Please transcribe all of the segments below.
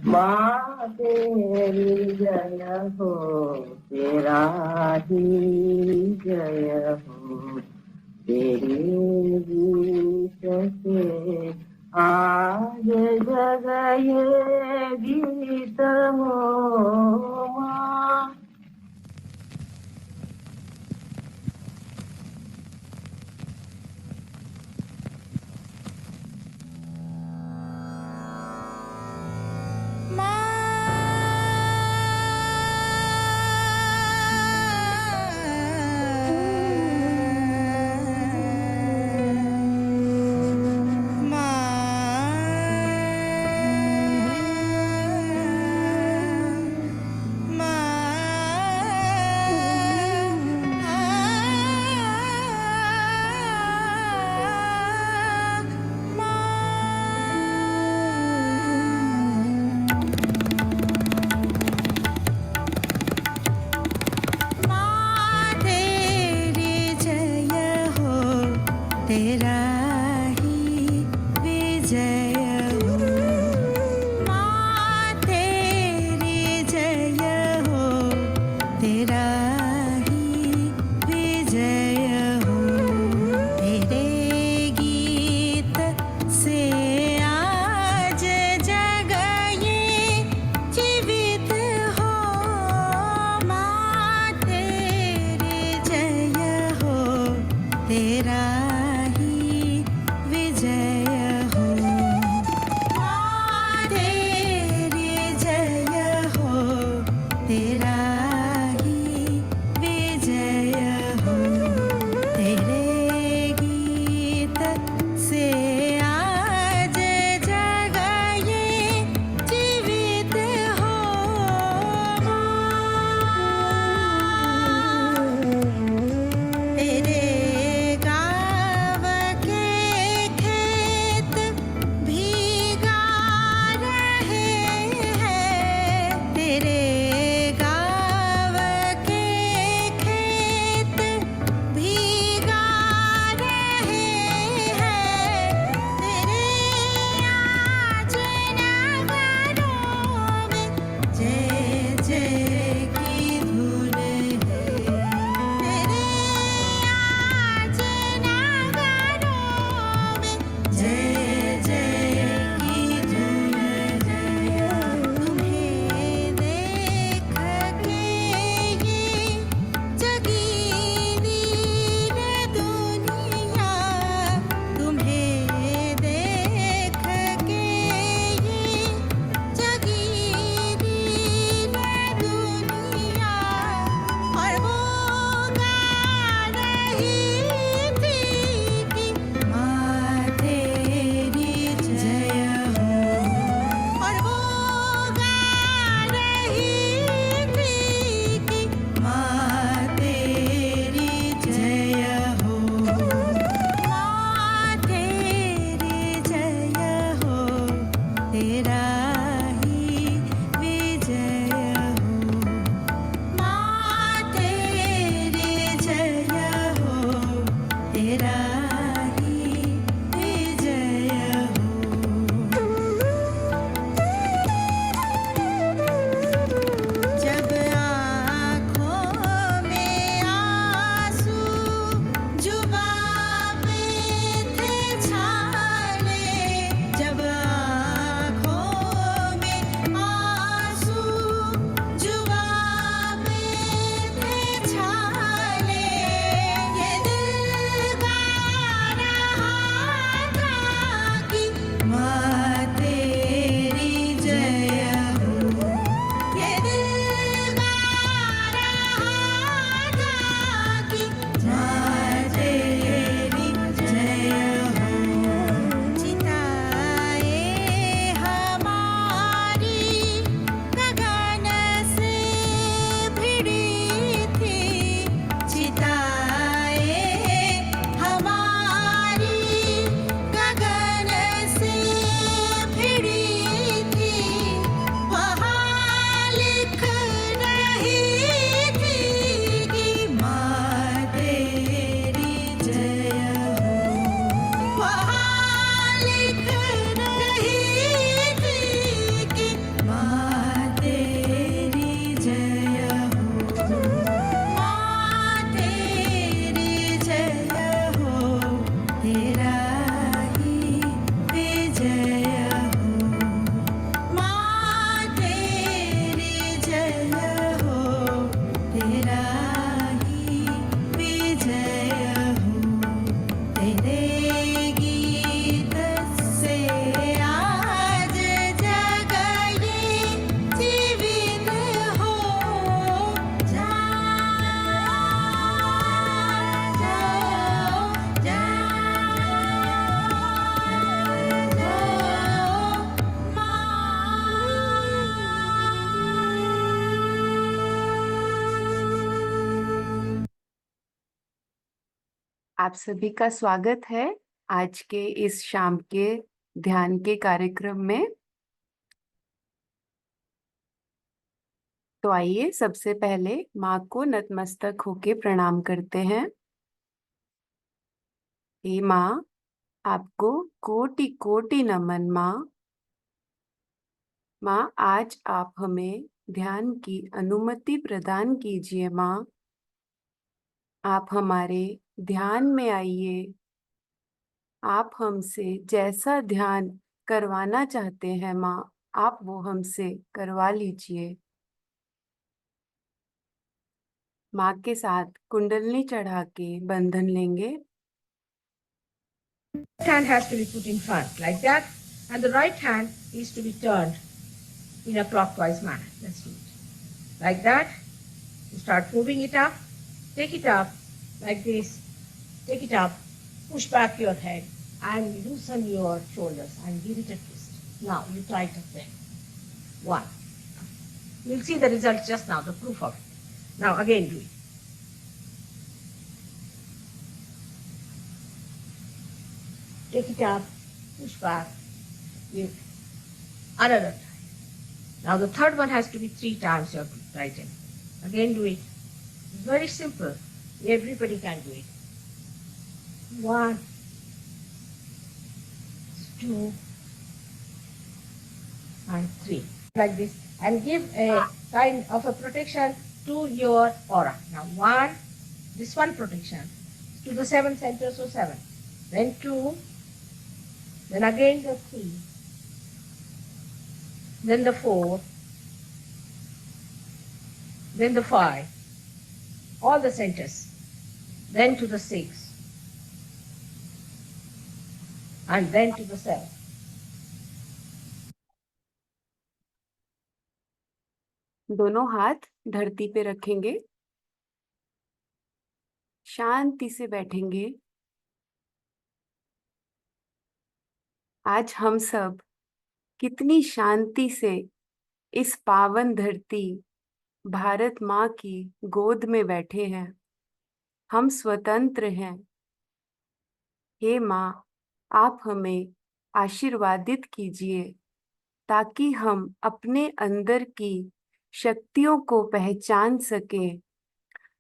माँ तेरी जय हो, तेरा ही जय हो, तेरे गीत से आज जग ये गीत हो माँ। तेरा ही विजय हो माँ, तेरी जय हो, तेरा ही विजय हो। तेरे गीत से आज जग ये जीवित हो माँ, तेरी जय हो, तेरा विजय हो। आप सभी का स्वागत है आज के इस शाम के ध्यान के कार्यक्रम में। तो आइए सबसे पहले माँ को नतमस्तक होके प्रणाम करते हैं। हे माँ, आपको कोटि कोटि नमन माँ। माँ, आज आप हमें ध्यान की अनुमति प्रदान कीजिए माँ। आप हमारे ध्यान में आइए। आप हमसे जैसा ध्यान करवाना चाहते हैं माँ, आप वो हमसे करवा लीजिए। माँ के साथ कुंडलनी चढ़ा के बंधन लेंगे। Hand has to be put in front like that, and the right hand is to be turned in a clockwise manner. Let's do it like that. You start moving it up, take it up like this, take it up, push back your head and loosen your shoulders and give it a twist. Now you try it again. One. You'll see the result just now, the proof of it. Now again do it. Take it up, push back, give another time. Now the third one has to be 3 times your right hand. Again do it. It's very simple. Everybody can do it. 1, 2, and 3. Like this. And give a kind of a protection to your aura. Now 1, this one protection to the 7 centers, so 7. Then 2, then again the 3, then the 4, then the 5, all the centers, then to the 6, and then to the 7. दोनों हाथ धरती पे रखेंगे, शांति से बैठेंगे। आज हम सब कितनी शांति से इस पावन धरती भारत माँ की गोद में बैठे हैं। हम स्वतंत्र हैं। हे माँ, आप हमें आशीर्वादित कीजिए ताकि हम अपने अंदर की शक्तियों को पहचान सकें।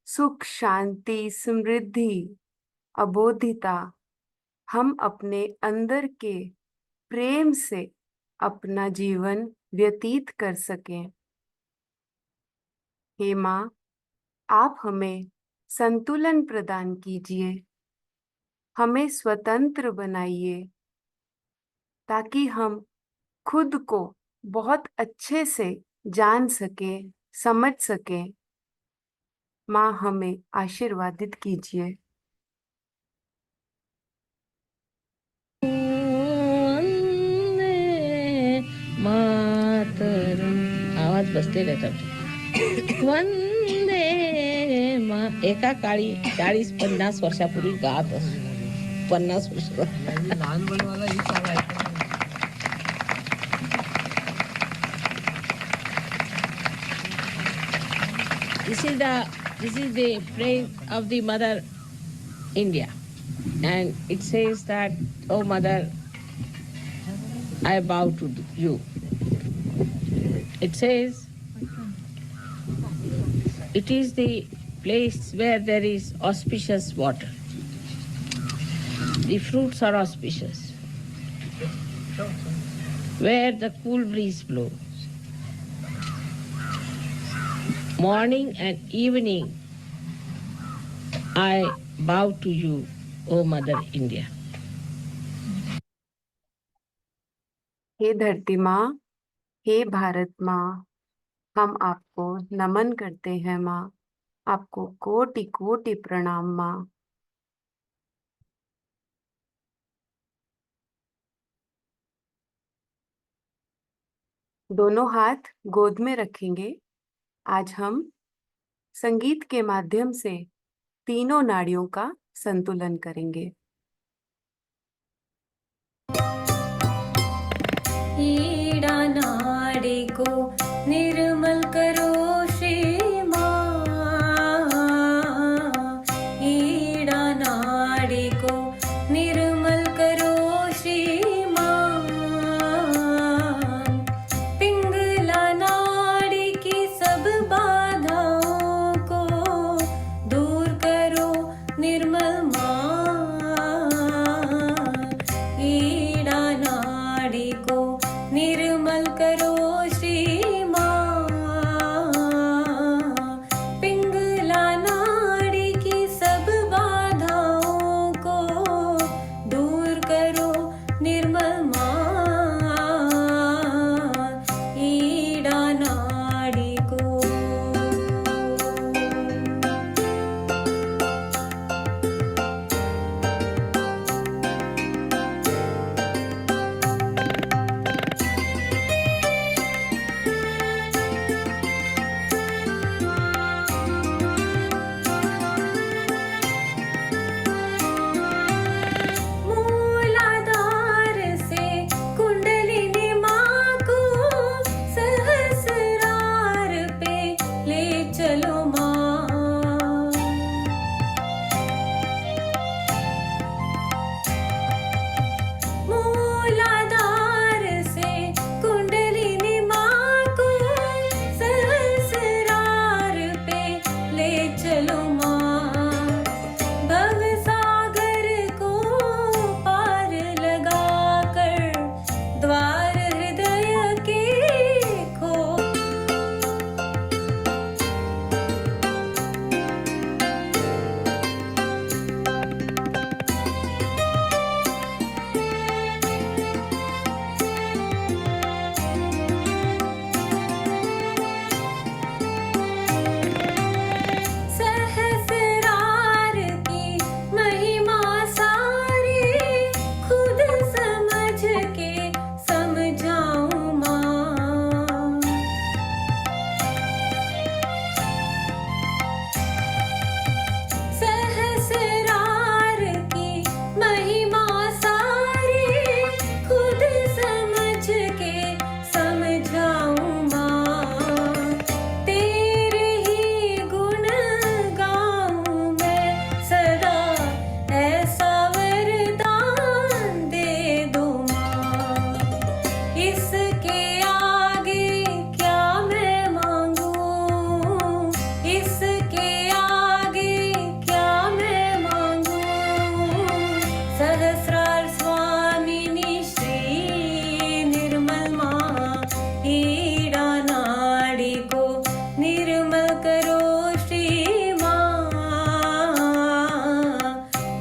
सुख, शांति, समृद्धि, अबोधिता हम अपने अंदर के प्रेम से अपना जीवन व्यतीत कर सकें। हे माँ, आप हमें संतुलन प्रदान कीजिए, हमें स्वतंत्र बनाइए ताकि हम खुद को बहुत अच्छे से जान सकें, समझ सकें। माँ, हमें आशीर्वादित कीजिए। आवाज बसते रहतात. वंदे मा. एका काळी 40-50 वर्षापूर्वी गात असतो. 50 वर्ष लहानपणाला ही चाल आहे. This is the praise of the Mother India, and it says that, "Oh Mother, I bow to you." It says it is the place where there is auspicious water. The fruits are auspicious. Where the cool breeze blows. Morning and evening, I bow to you, O Mother India. हे धरती माँ, हे भारत माँ, हम आपको नमन करते हैं माँ। आपको कोटि कोटि प्रणाम माँ। दोनों हाथ गोद में रखेंगे। आज हम संगीत के माध्यम से तीनों नाड़ियों का संतुलन करेंगे। ईड़ा नाड़ी को निर्मल करो श्री माँ, ईड़ा नाड़ी को निर्मल करो श्री माँ। पिंगला नाड़ी की सब बाधाओं को दूर करो निर्मल माँ। ईड़ा नाड़ी को मूलाधार से कुंडलिनी माँ को सहस्रार पे ले चलो माँ। मूलाधार से कुंडलिनी माँ को सहस्रार पे ले चलो माँ। भव सागर को पार लगाकर द्वार हृदय के खो। सहस्रार की महिमा सारी खुद समझ के समझाऊं माँ। सहस्रार की महिमा सारी खुद समझ के समझाऊं माँ। तेरे ही गुण गाऊं मैं सदा, ऐसा वरदान दे दो माँ। इसके आगे क्या मैं मांगूं, इसके आगे क्या मैं मांगूं। सहस्रार स्वामिनी श्री निर्मल माँ। ईड़ा नाड़ी को निर्मल करो श्री माँ।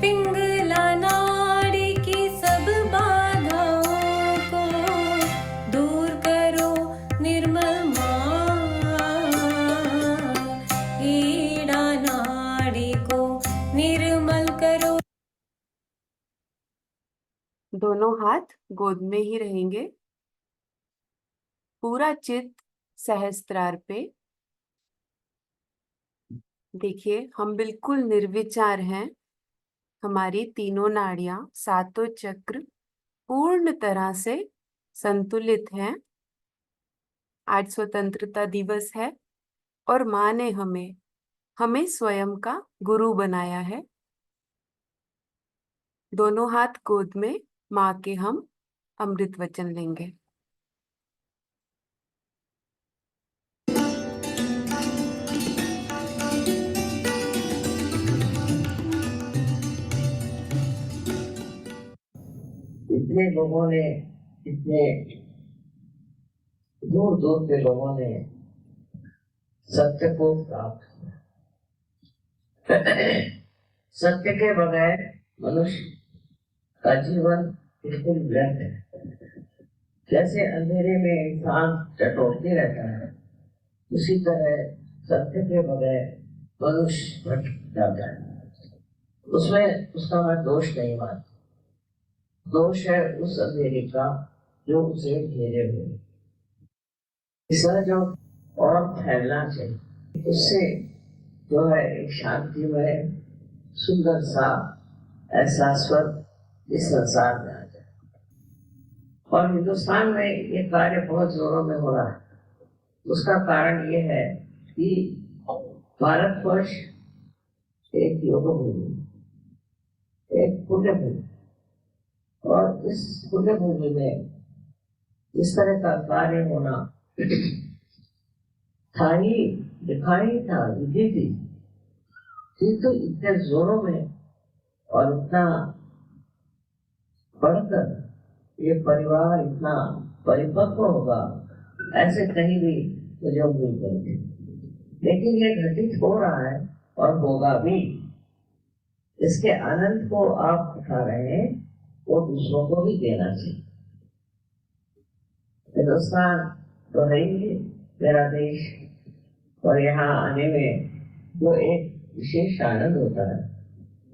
पिंगला नाड़ी की सब बाधाओं को दूर करो निर्मल माँ। ईड़ा नाड़ी को निर्मल करो। दोनों हाथ गोद में ही रहेंगे। पूरा चित्त सहस्त्रार पे। देखिए, हम बिल्कुल निर्विचार हैं। हमारी तीनों नाड़ियां, सातों चक्र पूर्ण तरह से संतुलित हैं। आज स्वतंत्रता दिवस है और माँ ने हमें स्वयं का गुरु बनाया है। दोनों हाथ गोद में माँ के हम अमृत वचन लेंगे। इतने लोगों ने, इतने दूर दूर के लोगों ने सत्य को प्राप्त किया। सत्य के बगैर मनुष्य का जीवन बिल्कुल व्यर्थ है। जैसे अंधेरे में इंसान टटोलते रहता है, उसी तरह सत्य के बगैर मनुष्य भटक जाता है। उसमें उसका मैं दोष नहीं मानता। दोष है उस अंधेरे का जो उसे घेरे हुए। इसका जो और फैलना चाहिए, उससे जो है एक शांतिमय सुंदर सा एहसास इस संसार में आ जाए। और हिंदुस्तान में ये कार्य बहुत जोरों में हो रहा है। उसका कारण ये है कि भारतवर्ष एक योग भूमि, एक पुण्य भूमि, और इस पुण्य भूमि में इस तरह का कार्य होना था ही, दिखाई था, विधि थी, किंतु इतने जोरों में और इतना बढ़कर ये परिवार इतना परिपक्व होगा, ऐसे कहीं भी मुझे उम्मीद नहीं थी। लेकिन ये घटित हो रहा है और होगा भी। इसके आनंद को आप उठा रहे हैं, वो दूसरों को भी देना चाहिए। हिंदुस्तान तो है ही मेरा देश, और यहाँ आने में जो एक विशेष आनंद होता है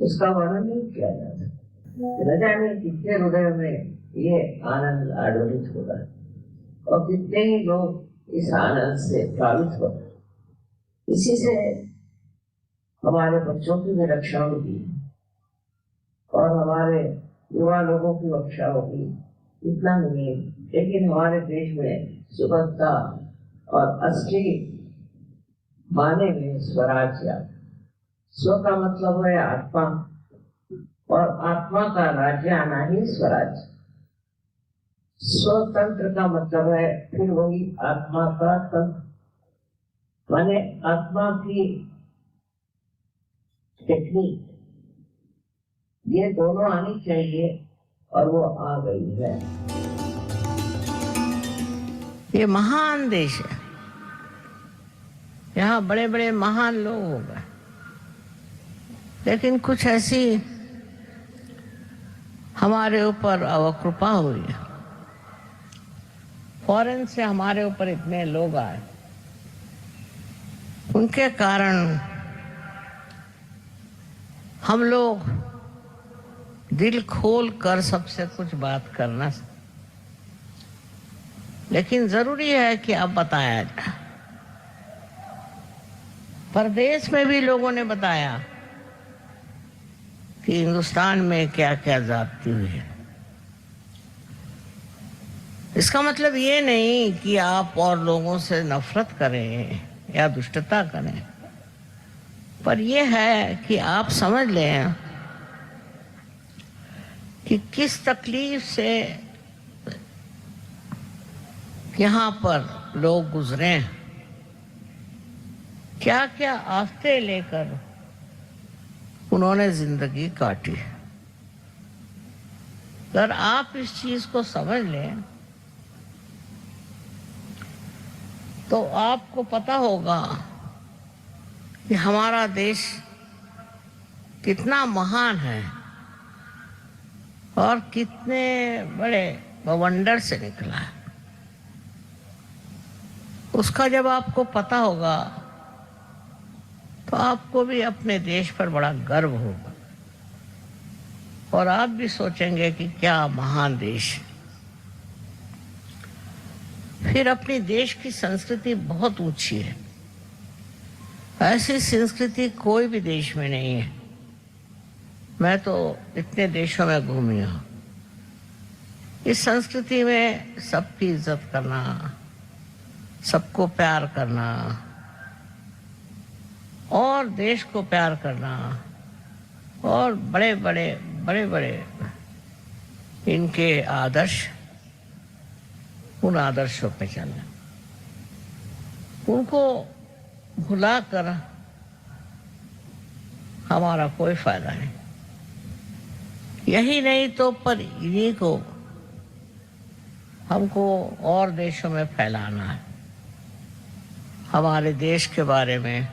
उसका वर्णन नहीं किया जाता। न जाने कितने हृदय में ये आनंद आडोलित होगा और कितने ही लोग इस आनंद से प्लावित होते। इसी से हमारे बच्चों की भी रक्षा होगी और हमारे युवा लोगों की रक्षा होगी। इतना नहीं, लेकिन हमारे देश में सुबहता और असली माने में स्वराज्य, स्व का मतलब है आत्मा, और आत्मा का राज्य आना ही स्वराज्य। स्वतंत्र का मतलब है फिर वही आत्मा का तंत्र, माने आत्मा की टेक्निक, ये दोनों आनी चाहिए और वो आ गई है। ये महान देश है, यहाँ बड़े बड़े महान लोग हो गए, लेकिन कुछ ऐसी हमारे ऊपर अवकृपा हुई है। फॉरेन से हमारे ऊपर इतने लोग आए, उनके कारण हम लोग दिल खोल कर सबसे कुछ बात करना, लेकिन जरूरी है कि अब बताया जाए। परदेश में भी लोगों ने बताया कि हिंदुस्तान में क्या क्या जाती हुई है। इसका मतलब ये नहीं कि आप और लोगों से नफरत करें या दुष्टता करें, पर यह है कि आप समझ लें कि किस तकलीफ से यहाँ पर लोग गुजरे हैं, क्या क्या आफतें लेकर उन्होंने जिंदगी काटी। अगर आप इस चीज को समझ लें तो आपको पता होगा कि हमारा देश कितना महान है और कितने बड़े बवंडर से निकला है। उसका जब आपको पता होगा तो आपको भी अपने देश पर बड़ा गर्व होगा और आप भी सोचेंगे कि क्या महान देश। फिर अपनी देश की संस्कृति बहुत ऊंची है, ऐसी संस्कृति कोई भी देश में नहीं है। मैं तो इतने देशों में घूमी हूँ। इस संस्कृति में सबकी इज्जत करना, सबको प्यार करना और देश को प्यार करना और बड़े बड़े इनके आदर्श, उन आदर्शों पे चलना, उनको भुलाकर हमारा कोई फायदा नहीं। यही नहीं तो पर इन्हीं को हमको और देशों में फैलाना है। हमारे देश के बारे में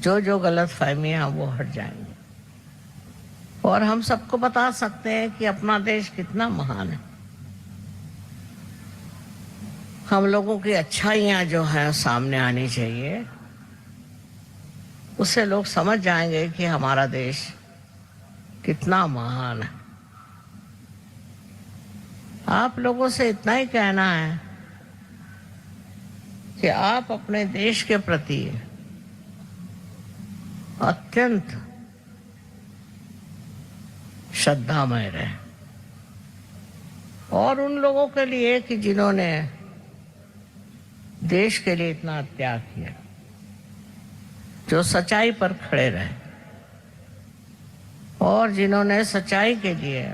जो जो गलत फहमियाँ वो हट जाएंगी और हम सबको बता सकते हैं कि अपना देश कितना महान है। हम लोगों की अच्छाइयाँ जो हैं सामने आनी चाहिए, उससे लोग समझ जाएंगे कि हमारा देश कितना महान है। आप लोगों से इतना ही कहना है कि आप अपने देश के प्रति अत्यंत श्रद्धामय रहे और उन लोगों के लिए कि जिन्होंने देश के लिए इतना त्याग किया, जो सच्चाई पर खड़े रहे और जिन्होंने सच्चाई के लिए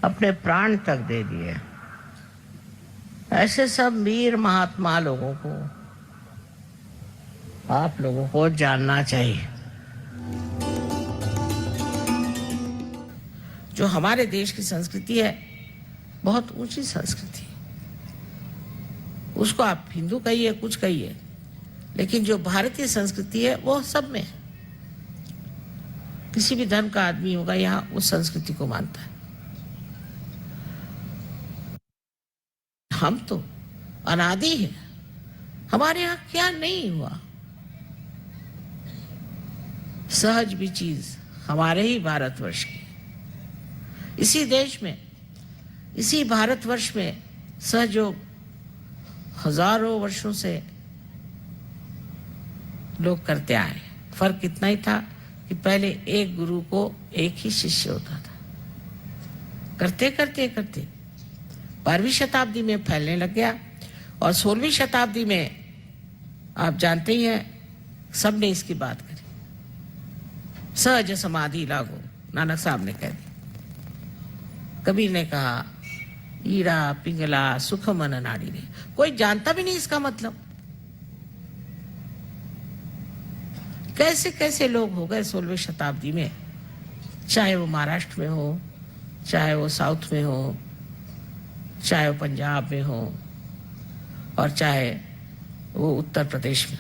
अपने प्राण तक दे दिए, ऐसे सब वीर महात्मा लोगों को आप लोगों को जानना चाहिए। जो हमारे देश की संस्कृति है बहुत ऊंची संस्कृति, उसको आप हिंदू कहिए कुछ कहिए, लेकिन जो भारतीय संस्कृति है वो सब में है। किसी भी धर्म का आदमी होगा यहाँ उस संस्कृति को मानता है। हम तो अनादि हैं, हमारे यहाँ क्या नहीं हुआ। सहज भी चीज हमारे ही भारतवर्ष की, इसी देश में, इसी भारतवर्ष में सहयोग हजारों वर्षों से लोग करते आए। फर्क इतना ही था कि पहले एक गुरु को एक ही शिष्य होता था। करते करते करते 12वीं शताब्दी में फैलने लग गया और 16वीं शताब्दी में आप जानते ही हैं सबने इसकी बात करी। सहज समाधि लागो, नानक साहब ने कह दी। कबीर ने कहा ईड़ा पिंगला सुख मन नाड़ी रे। कोई जानता भी नहीं इसका मतलब। कैसे कैसे लोग हो गए 16वीं शताब्दी में, चाहे वो महाराष्ट्र में हो, चाहे वो साउथ में हो, चाहे वो पंजाब में हो, और चाहे वो उत्तर प्रदेश में।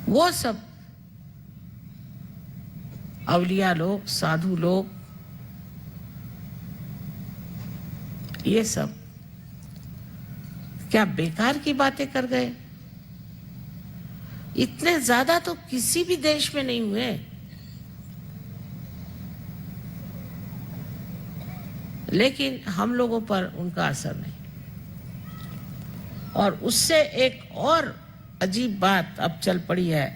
वो सब अवलिया लोग, साधु लोग, ये सब क्या बेकार की बातें कर गए? इतने ज्यादा तो किसी भी देश में नहीं हुए। लेकिन हम लोगों पर उनका असर नहीं। और उससे एक और अजीब बात अब चल पड़ी है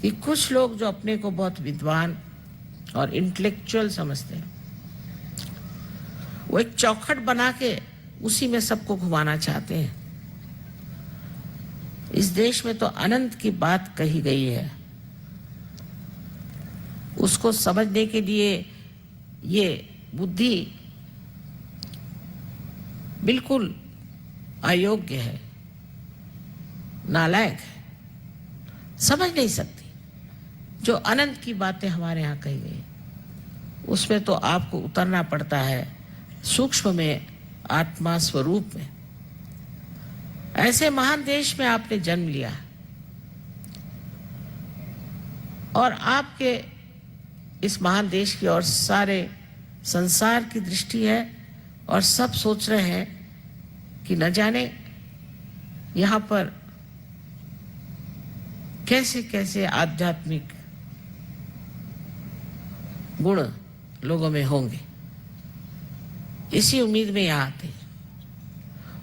कि कुछ लोग जो अपने को बहुत विद्वान और इंटेलेक्चुअल समझते हैं, वो एक चौखट बना के उसी में सबको घुमाना चाहते हैं। इस देश में तो अनंत की बात कही गई है, उसको समझने के लिए ये बुद्धि बिल्कुल अयोग्य है, नालायक है, समझ नहीं सकती। जो अनंत की बातें हमारे यहाँ कही गई, उसमें तो आपको उतरना पड़ता है सूक्ष्म में, आत्मा स्वरूप में। ऐसे महान देश में आपने जन्म लिया और आपके इस महान देश की और सारे संसार की दृष्टि है और सब सोच रहे हैं कि न जाने यहाँ पर कैसे कैसे आध्यात्मिक गुण लोगों में होंगे। इसी उम्मीद में यहाँ आते हैं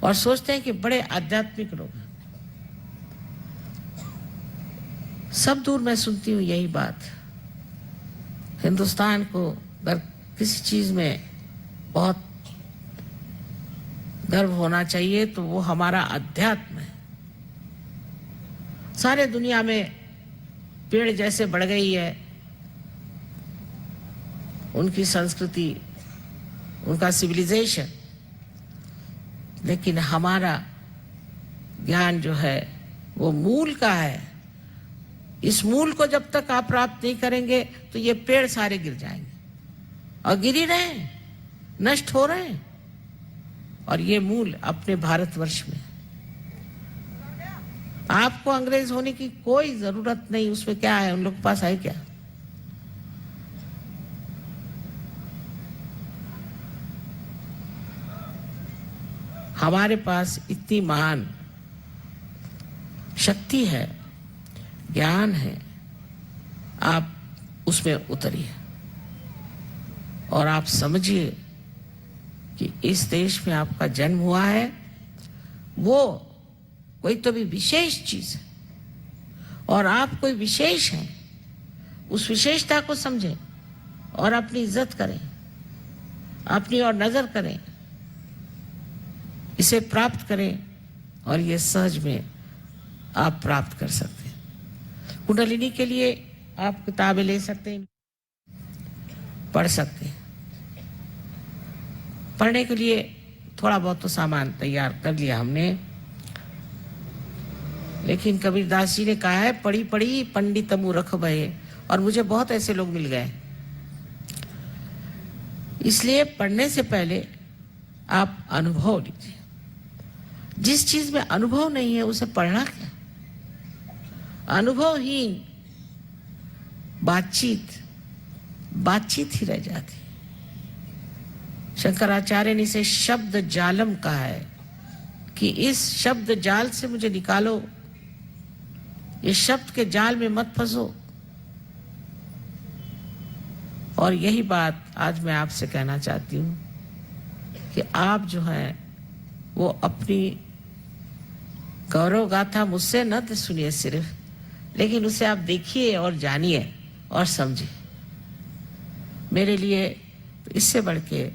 और सोचते हैं कि बड़े आध्यात्मिक लोग हैं। सब दूर मैं सुनती हूँ यही बात। हिंदुस्तान को अगर किसी चीज में बहुत गर्व होना चाहिए तो वो हमारा अध्यात्म है। सारे दुनिया में पेड़ जैसे बढ़ गई है, उनकी संस्कृति, उनका सिविलाइजेशन, लेकिन हमारा ज्ञान जो है वो मूल का है। इस मूल को जब तक आप प्राप्त नहीं करेंगे तो ये पेड़ सारे गिर जाएंगे और गिर ही रहे हैं, नष्ट हो रहे हैं। और ये मूल अपने भारतवर्ष में। आपको अंग्रेज होने की कोई जरूरत नहीं। उसमें क्या है, उन लोग के पास है क्या? हमारे पास इतनी महान शक्ति है, ज्ञान है, आप उसमें उतरिए और आप समझिए कि इस देश में आपका जन्म हुआ है, वो कोई तो भी विशेष चीज है और आप कोई विशेष हैं। उस विशेषता को समझें और अपनी इज्जत करें, अपनी ओर नजर करें, इसे प्राप्त करें और ये सहज में आप प्राप्त कर सकते हैं। कुंडलिनी के लिए आप किताबें ले सकते हैं, पढ़ सकते हैं। पढ़ने के लिए थोड़ा बहुत तो सामान तैयार कर लिया हमने, लेकिन कबीरदास जी ने कहा है, पढ़ी पढ़ी पंडित मूर्ख भये और मुझे बहुत ऐसे लोग मिल गए। इसलिए पढ़ने से पहले आप अनुभव लीजिए। जिस चीज में अनुभव नहीं है उसे पढ़ना क्या? अनुभवहीन बातचीत ही रह जाती। शंकराचार्य ने इसे शब्द जालम कहा है कि इस शब्द जाल से मुझे निकालो, इस शब्द के जाल में मत फंसो। और यही बात आज मैं आपसे कहना चाहती हूँ कि आप जो हैं वो अपनी गौरव गाथा मुझसे न सुनिए सिर्फ, लेकिन उसे आप देखिए और जानिए और समझिए। मेरे लिए इससे बढ़ के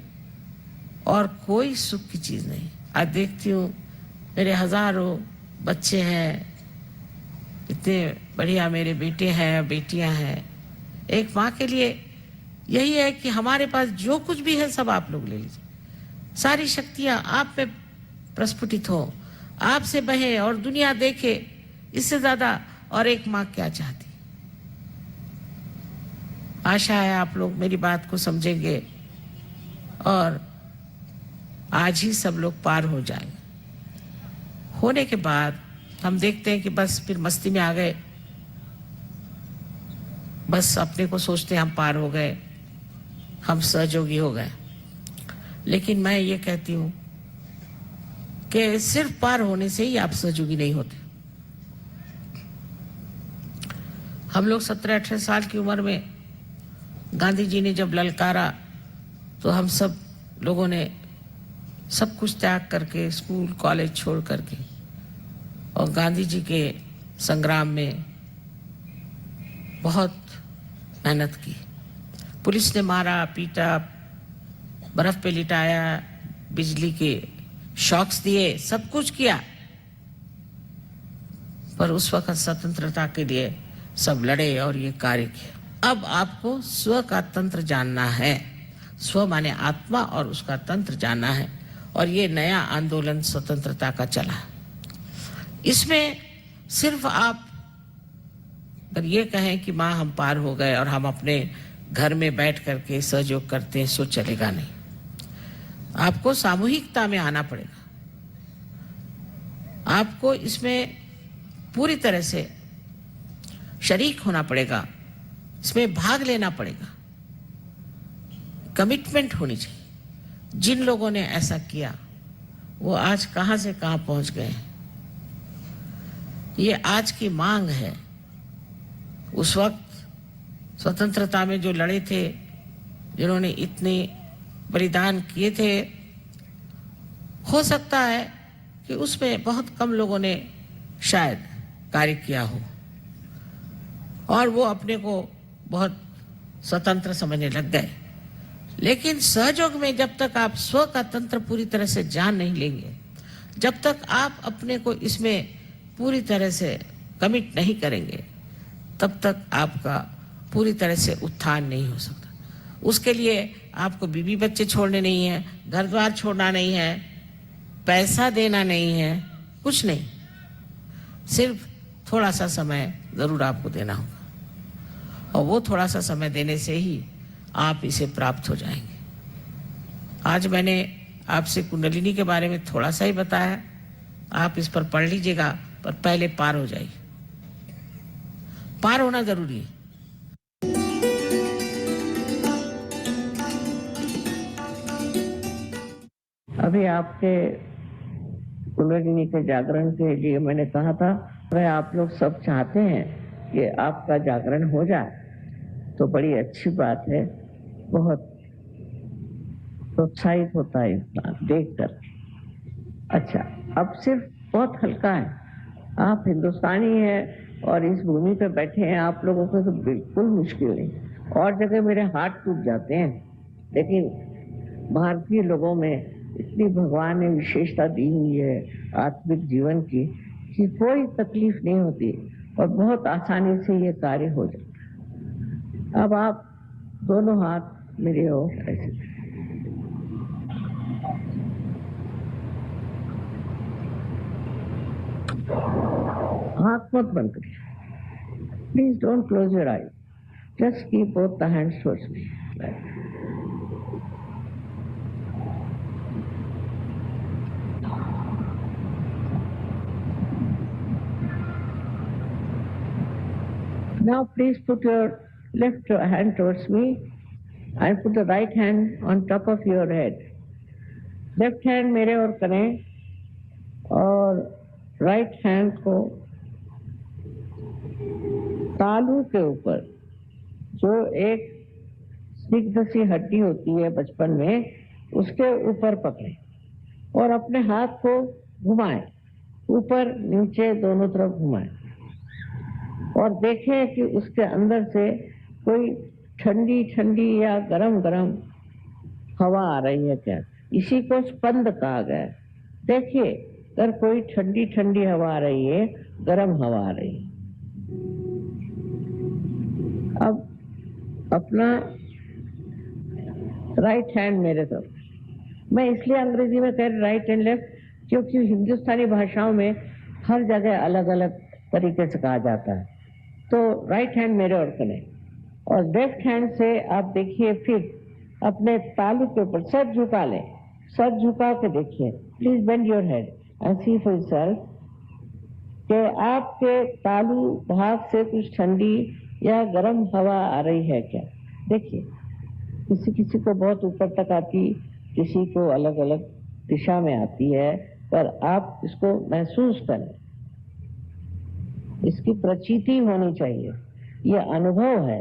और कोई सुख की चीज नहीं। आज देखती हूँ मेरे हजारों बच्चे हैं, इतने बढ़िया मेरे बेटे हैं, बेटियां हैं। एक माँ के लिए यही है कि हमारे पास जो कुछ भी है सब आप लोग ले लीजिए, सारी शक्तियां आप में प्रस्फुटित हो, आपसे बहे और दुनिया देखे। इससे ज्यादा और एक माँ क्या चाहती। आशा है आप लोग मेरी बात को समझेंगे और आज ही सब लोग पार हो जाएंगे। होने के बाद हम देखते हैं कि बस फिर मस्ती में आ गए, बस अपने को सोचते हैं हम पार हो गए, हम सहयोगी हो गए। लेकिन मैं ये कहती हूँ कि सिर्फ पार होने से ही आप सहयोगी नहीं होते। हम लोग 17-18 साल की उम्र में गांधी जी ने जब ललकारा तो हम सब लोगों ने सब कुछ त्याग करके, स्कूल कॉलेज छोड़ करके और गांधी जी के संग्राम में बहुत मेहनत की। पुलिस ने मारा, पीटा, बर्फ पे लिटाया, बिजली के शॉक्स दिए, सब कुछ किया, पर उस वक्त स्वतंत्रता के लिए सब लड़े और ये कार्य किया। अब आपको स्व का तंत्र जानना है। स्व माने आत्मा और उसका तंत्र जानना है। और ये नया आंदोलन स्वतंत्रता का चला। इसमें सिर्फ आप अगर ये कहें कि माँ हम पार हो गए और हम अपने घर में बैठ करके सहयोग करते हैं, सो चलेगा नहीं। आपको सामूहिकता में आना पड़ेगा। आपको इसमें पूरी तरह से शरीक होना पड़ेगा, इसमें भाग लेना पड़ेगा, कमिटमेंट होनी चाहिए। जिन लोगों ने ऐसा किया वो आज कहां से कहां पहुंच गए हैं। ये आज की मांग है। उस वक्त स्वतंत्रता में जो लड़े थे, जिन्होंने इतने बलिदान किए थे, हो सकता है कि उसमें बहुत कम लोगों ने शायद कार्य किया हो और वो अपने को बहुत स्वतंत्र समझने लग गए। लेकिन सहयोग में जब तक आप स्व का तंत्र पूरी तरह से जान नहीं लेंगे, जब तक आप अपने को इसमें पूरी तरह से कमिट नहीं करेंगे, तब तक आपका पूरी तरह से उत्थान नहीं हो सकता। उसके लिए आपको बीवी बच्चे छोड़ने नहीं है, घर द्वार छोड़ना नहीं है, पैसा देना नहीं है, कुछ नहीं। सिर्फ थोड़ा सा समय जरूर आपको देना होगा और वो थोड़ा सा समय देने से ही आप इसे प्राप्त हो जाएंगे। आज मैंने आपसे कुंडलिनी के बारे में थोड़ा सा ही बताया, आप इस पर पढ़ लीजिएगा, पर पहले पार हो जाइए। पार होना जरूरी है। अभी आपके कुंडलिनी के जागरण के लिए मैंने कहा था, अगर आप लोग सब चाहते हैं कि आपका जागरण हो जाए तो बड़ी अच्छी बात है। बहुत प्रोत्साहित होता है इंसान देखकर। अच्छा, अब सिर्फ बहुत हल्का है। आप हिंदुस्तानी हैं और इस भूमि पे बैठे हैं, आप लोगों को तो बिल्कुल मुश्किल नहीं। और जगह मेरे हाथ टूट जाते हैं, लेकिन भारतीय लोगों में इतनी भगवान ने विशेषता दी हुई है आत्मिक जीवन की कि कोई तकलीफ नहीं होती और बहुत आसानी से ये कार्य हो जाता। अब आप दोनों हाथ मेरे ओर ऐसे, हाथ मत बंद करिए, please don't close your I. Just keep both the hands towards me. Now please put your left hand towards me and put the right hand on top of your head. Left hand मेरे ओर करें और right hand को तालू के ऊपर, जो एक स्निग्ध सी हड्डी होती है बचपन में, उसके ऊपर पकड़ें और अपने हाथ को घुमाएं, ऊपर नीचे दोनों तरफ घुमाएं और देखें कि उसके अंदर से कोई ठंडी ठंडी या गरम गरम हवा आ रही है क्या। इसी को स्पंद कहा गया है। देखिए अगर कोई ठंडी ठंडी हवा आ रही है, गरम हवा आ रही है। अब अपना राइट हैंड मेरे तरफ, मैं इसलिए अंग्रेजी में कह रही राइट एंड लेफ्ट, क्योंकि हिंदुस्तानी भाषाओं में हर जगह अलग अलग तरीके से कहा जाता है। तो राइट हैंड मेरे ओर करें और लेफ्ट हैंड से आप देखिए, फिर अपने तालू के ऊपर सर झुका लें, सर झुका के देखिए। Please bend your head and see for yourself कि आपके तालू भाग से कुछ ठंडी या गर्म हवा आ रही है क्या। देखिए किसी किसी को बहुत ऊपर तक आती, किसी को अलग अलग दिशा में आती है, पर आप इसको महसूस करें, इसकी प्रचीति होनी चाहिए। ये अनुभव है,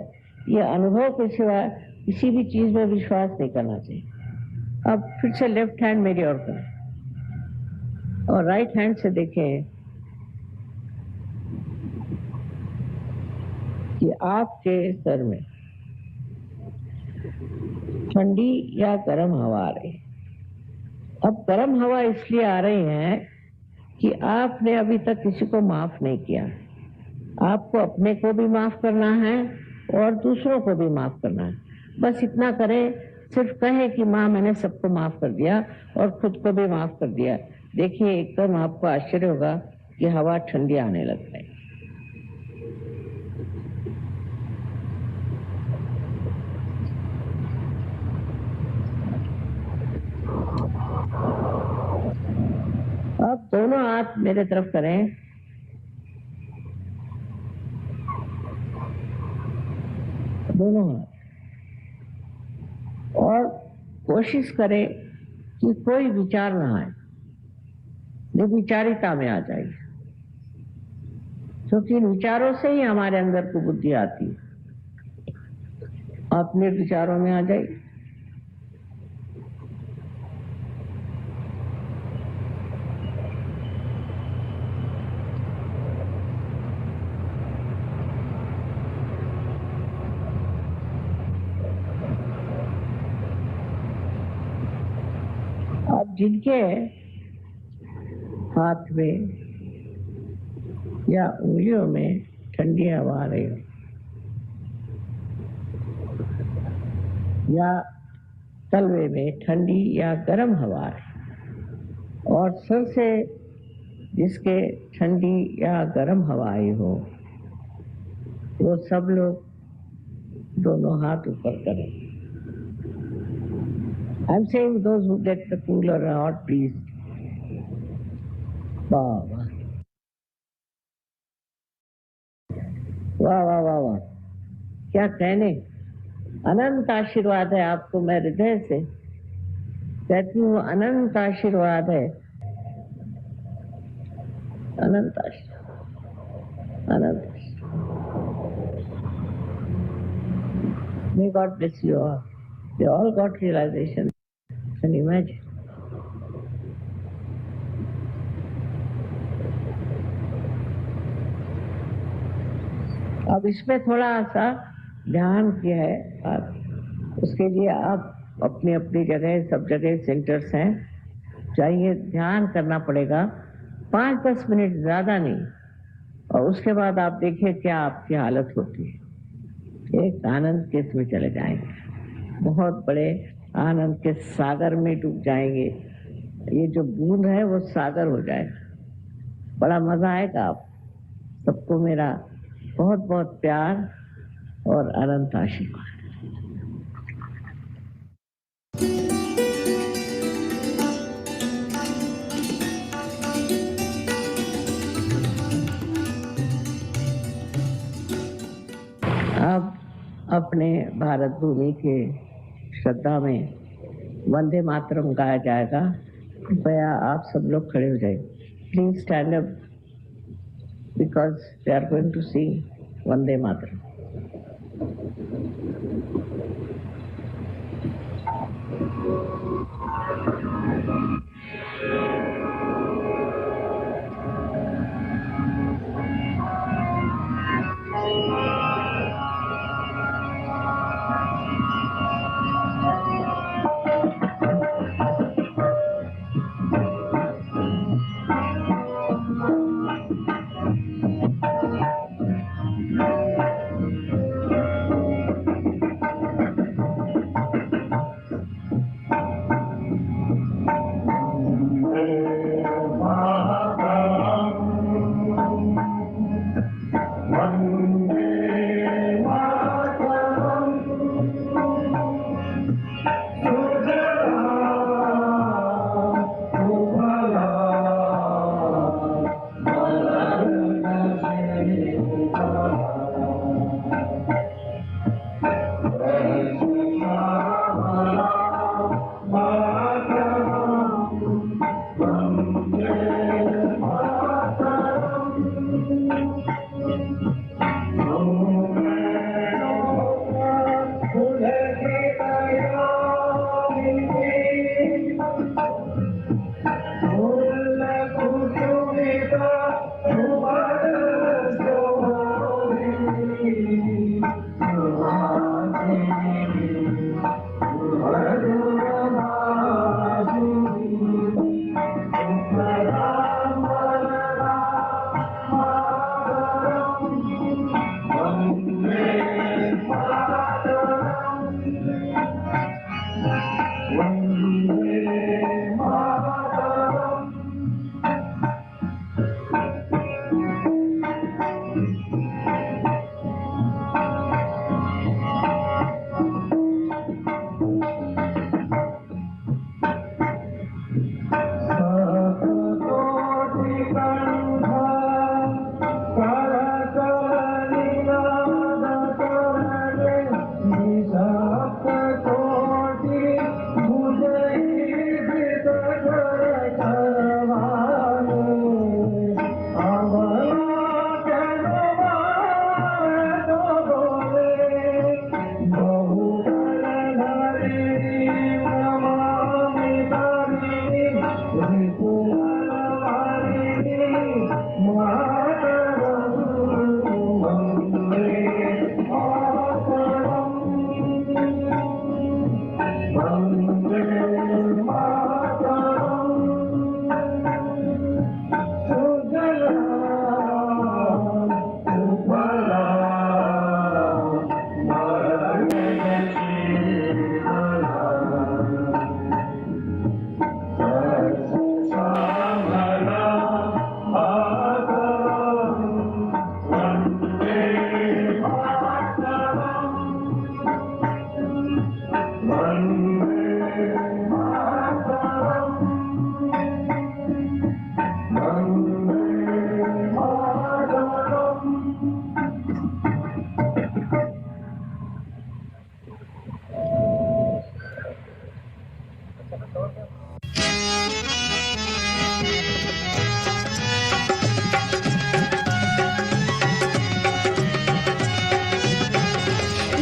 ये अनुभव के सिवा किसी भी चीज में विश्वास नहीं करना चाहिए। अब फिर से लेफ्ट हैंड मेरी ओर करें और राइट हैंड से देखें कि आपके सर में ठंडी या गर्म हवा आ रही है। अब गर्म हवा इसलिए आ रही है कि आपने अभी तक किसी को माफ नहीं किया। आपको अपने को भी माफ करना है और दूसरों को भी माफ करना है। बस इतना करें, सिर्फ कहें कि माँ मैंने सबको माफ कर दिया और खुद को भी माफ कर दिया। देखिए एकदम आपको आश्चर्य होगा कि हवा ठंडी आने लग गई। अब दोनों हाथ मेरे तरफ करें, दोनों हाथ, और कोशिश करें कि कोई विचार ना आए, निर्विचारिता में आ जाए, क्योंकि इन विचारों से ही हमारे अंदर को बुद्धि आती है। आप निर्विचारों में आ जाइए। अब जिनके हाथ में या उंगलियों में ठंडी हवा आ रही हो या तलवे में ठंडी या गर्म हवा आ रही और सर से जिसके ठंडी या गर्म हवा आई हो, वो सब लोग दोनों हाथ ऊपर करें। I'm saying those who get the cooler or hot breeze. वाह वाह वाह वाह वाह वाह, क्या कहने। अनंत आशीर्वाद है आपको, मैं हृदय से कहती हूँ, अनंत आशीर्वाद है, अनंत आशीर्वाद, अनंत आशीर्वाद। May God bless you all. They all got realization. Can you imagine? अब इसमें थोड़ा सा ध्यान किया है आप, उसके लिए आप अपनी अपनी जगह, सब जगह सेंटर्स हैं, चाहिए ध्यान करना पड़ेगा 5-10 मिनट, ज्यादा नहीं। और उसके बाद आप देखिए क्या आपकी हालत होती है। एक आनंद के इसमें चले जाएंगे, बहुत बड़े आनंद के सागर में डूब जाएंगे। ये जो बूंद है वो सागर हो जाएगा। बड़ा मजा आएगा। आप सबको मेरा बहुत बहुत प्यार और अनंत आशीर्वाद। अब अपने भारत भूमि के श्रद्धा में वंदे मातरम गाया जाएगा। कृपया आप सब लोग खड़े हो जाइए। Please stand up because they are going to sing Vande Mataram.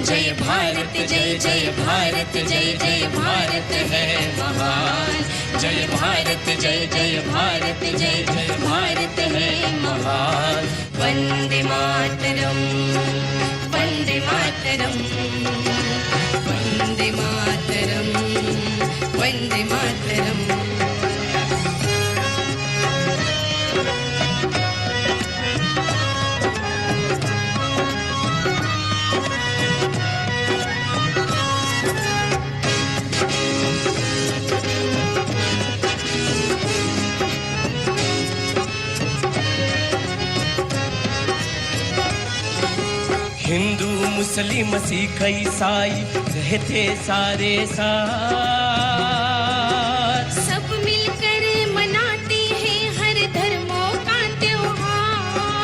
जय भारत जय जय भारत जय जय भारत है महान। जय भारत जय जय भारत जय जय भारत है महान। वंदे मातरम वंदे मातरम वंदे मातरम वंदे मातरम। हिंदू मुस्लिम सिख ईसाई रहते सारे साथ। सब मिलकर मनाते हैं हर धर्मों का त्योहार।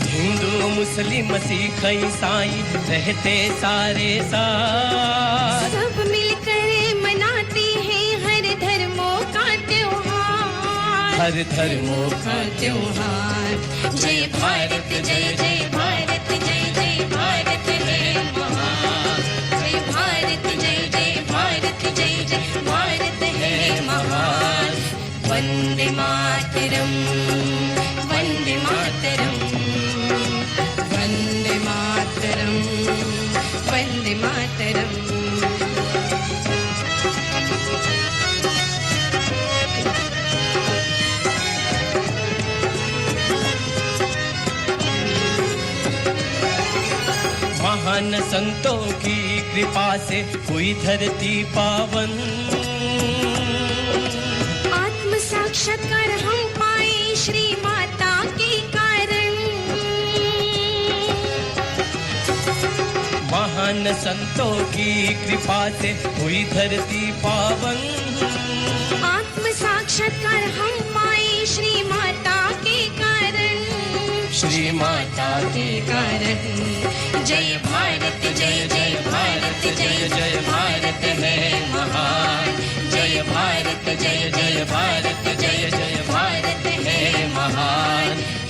हिंदू मुस्लिम सिख ईसाई रहते सारे साथ। सब मिलकर मनाते हैं हर धर्मों का त्योहार। हर धर्मों का त्योहार। जय भारत जय जय भारत जय जय भारत है महान। जय भारत जय जय भारत जय जय भारत है महान। वंदे मातरम वंदे मातरम वंदे मातरम वंदे मातरम। महान संतों की कृपा से हुई धरती पावन। आत्म साक्षात्कार हम पाए श्री माता के कारण। महान संतों की कृपा से हुई धरती पावन। आत्म साक्षात्कार हम पाए श्री माता के कारण। श्री माता के कारण। जय भारत जय जय भारत जय जय भारत है महान। जय भारत जय जय भारत जय जय भारत है महान।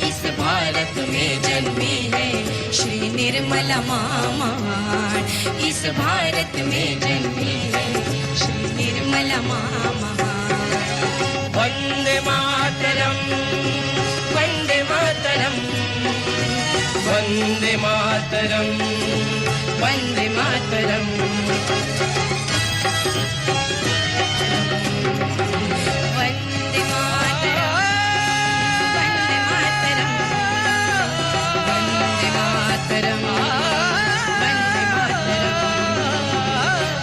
इस भारत में जन्मी है श्री निर्मला माँ महान। इस भारत में जन्मी है श्री निर्मला माँ महान। वंदे मातरम वंदे मातरम वंदे मातरम वंदे मातरम। वंदे मातरम वंदे मातरम वंदे मातरम वंदे मातरम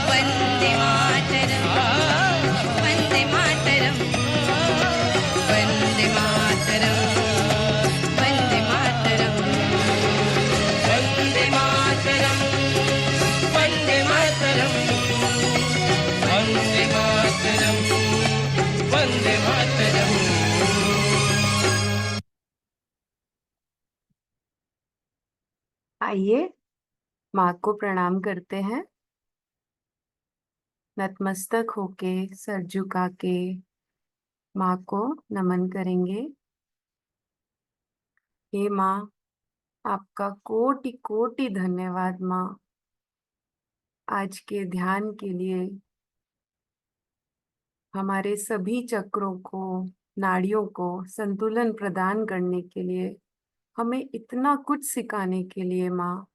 वंदे मातरम वंदे मातरम वंदे मातरम वंदे मातरम। वंदे मातरम वंदे मातरम वंदे मातरम वंदे मातरम। आइए माँ को प्रणाम करते हैं। नतमस्तक होके सर झुका के माँ को नमन करेंगे। हे माँ, आपका कोटि कोटि धन्यवाद माँ, आज के ध्यान के लिए, हमारे सभी चक्रों को, नाड़ियों को संतुलन प्रदान करने के लिए, हमें इतना कुछ सिखाने के लिए माँ,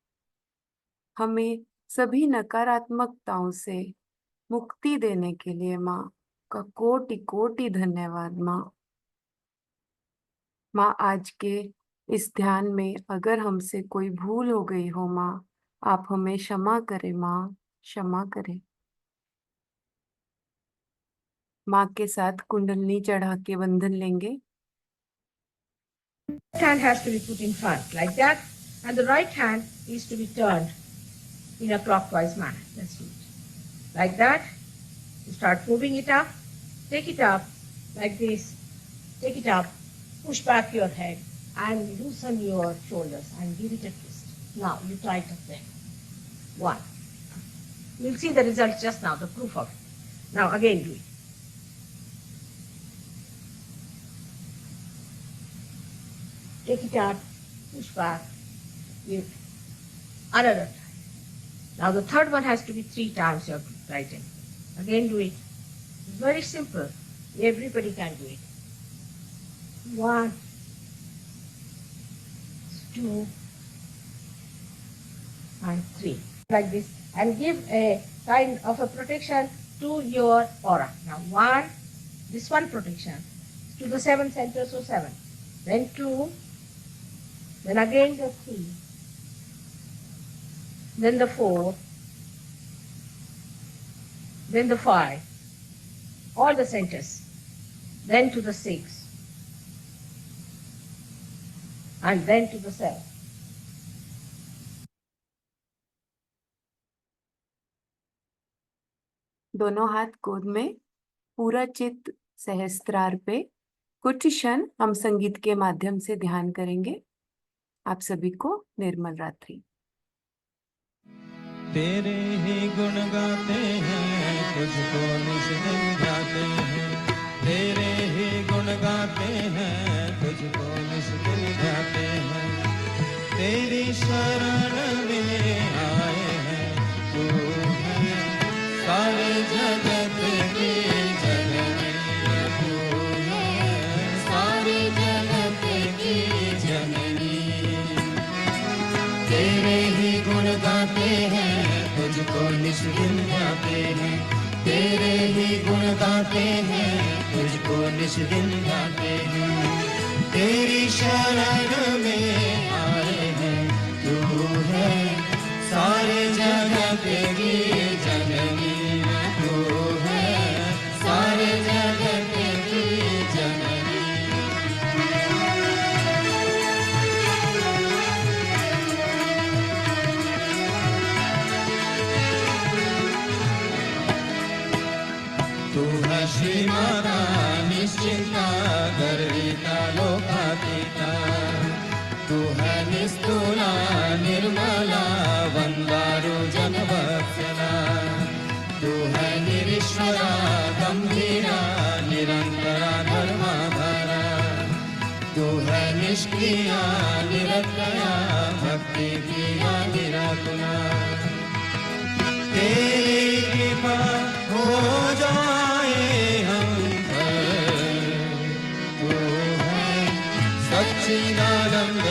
हमें सभी नकारात्मकताओं से मुक्ति देने के लिए माँ का कोटि कोटि धन्यवाद माँ। माँ, आज के इस ध्यान में अगर हमसे कोई भूल हो गई हो माँ, आप हमें क्षमा करें माँ, क्षमा करें। माँ के साथ कुंडलनी चढ़ा के बंधन लेंगे। Left hand has to be put in front like that, and the right hand is to be turned in a clockwise manner. Let's do it. Like that. You start moving it up. Take it up like this. Take it up. Push back your head and loosen your shoulders and give it a twist. Now you try it up there. One. You'll see the result just now, the proof of it. Now again do it. Take it up, push back, give another time. Now the third one has to be 3 times your right hand. Again do it. It's very simple. Everybody can do it. 1, 2, and 3. Like this. And give a kind of a protection to your aura. Now 1, this one protection to the 7 centers, so 7. Then 2, then again the 3, then the 4, then the 5, all the centers, then to the 6, and then to the 7. दोनों हाथ गोद में, पूरा चित्त सहस्त्रार पे। कुछ क्षण हम संगीत के माध्यम से ध्यान करेंगे। आप सभी को निर्मल रात्रि। तेरे ही गुण गाते हैं, तुझको निज दिन गाते हैं। तेरे ही गुण गाते हैं, तुझको निज दिन गाते हैं। तेरी शरण में आए हैं, तू है सारे जगत की जननी, तू है सारे जगत की जननी। तेरे ही गुण गाते हैं, तुझको निज दिन गाते हैं। तेरे ही गुण गाते हैं, तुझको निज दिन गाते हैं। तेरी शरण में आए हैं, तू है सारे जगत की जननी, तू है सारे जगत की जननी। तू है श्री माता निश्चिंता, गर्विता लोकातीता। तू है निस्तुला निर्मला, वंदारू जनवत्सला। तू है निरीश्वरा गंभीरा, निरंतरा धर्माधारा। तू है निष्क्रिया निरतया, भक्ति प्रिया निराकुला। तेरी कृपा हो जाए हम पर, तू है सच्चिदानंद